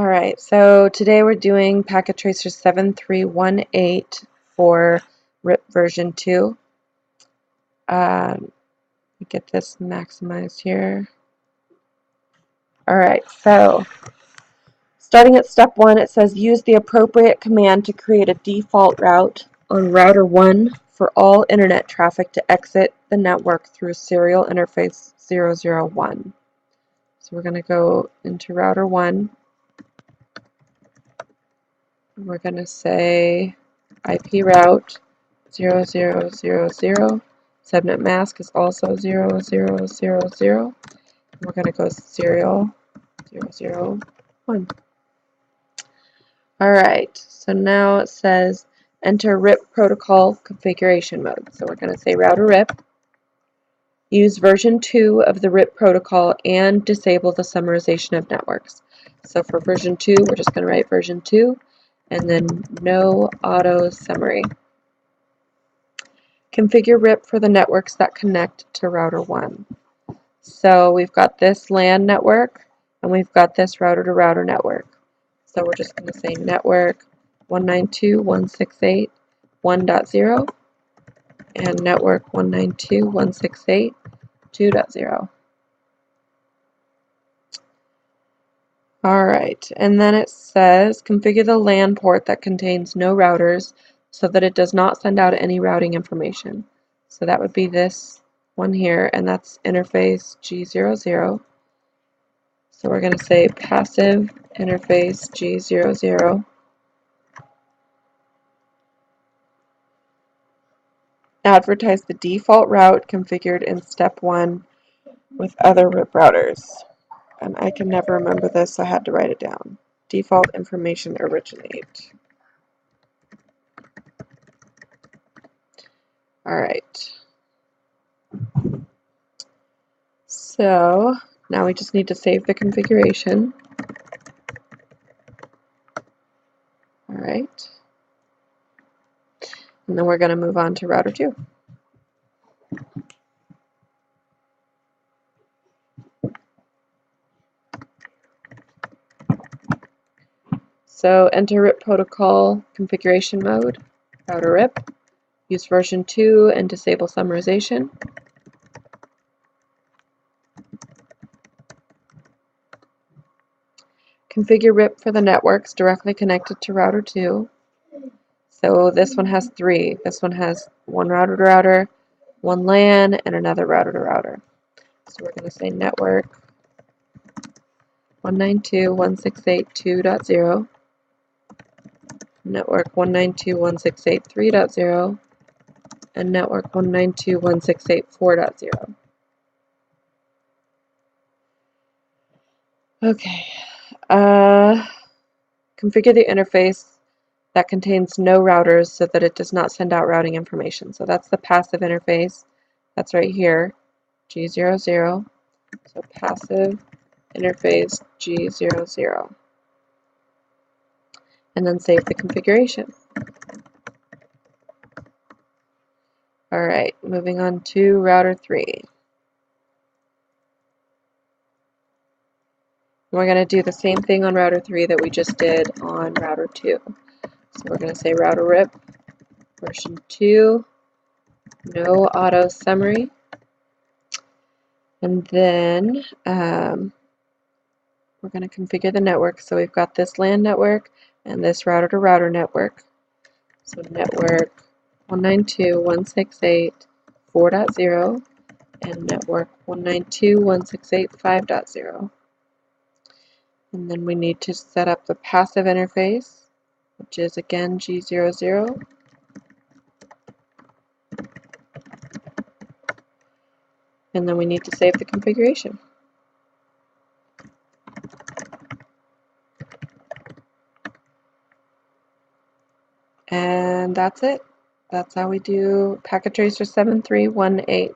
Alright, so today we're doing Packet Tracer 7318 for RIP version 2. Get this maximized here. Alright, so starting at step 1, it says use the appropriate command to create a default route on router 1 for all internet traffic to exit the network through serial interface 001. So we're going to go into router 1. We're going to say IP route 0000. Subnet mask is also 0000. We're going to go serial 001. Alright, so now it says enter RIP protocol configuration mode. So we're going to say router RIP. Use version 2 of the RIP protocol and disable the summarization of networks. So for version 2, we're just going to write version 2 and then no auto summary. Configure RIP for the networks that connect to router 1. So we've got this LAN network and we've got this router to router network. So we're just going to say network 192.168.1.0 and network 192.168.2.0. Alright, and then it says configure the LAN port that contains no routers so that it does not send out any routing information. So that would be this one here, and that's interface G00. So we're going to say passive interface G00. Advertise the default route configured in step 1 with other RIP routers. And I can never remember this, so I had to write it down. Default information originate. Alright. So now we just need to save the configuration. Alright. And then we're going to move on to router 2. So enter RIP protocol configuration mode, router RIP. Use version 2 and disable summarization. Configure RIP for the networks directly connected to router 2. So this one has 3. This one has one router to router, one LAN, and another router to router. So we're going to say network 192.168.2.0, network 192.168.3.0, and network 192.168.4.0. Okay. Configure the interface that contains no routers so that it does not send out routing information. So that's the passive interface. That's right here, G00. So passive interface G00. And then save the configuration. Alright, moving on to router 3. We're going to do the same thing on router 3 that we just did on router 2. So we're going to say router RIP, version 2, no auto summary. And then we're going to configure the network. So we've got this LAN network and this router to router network. So network 192.168.4.0 and network 192.168.5.0. And then we need to set up the passive interface, which is again G00. And then we need to save the configuration. And that's it. That's how we do Packet Tracer 7318.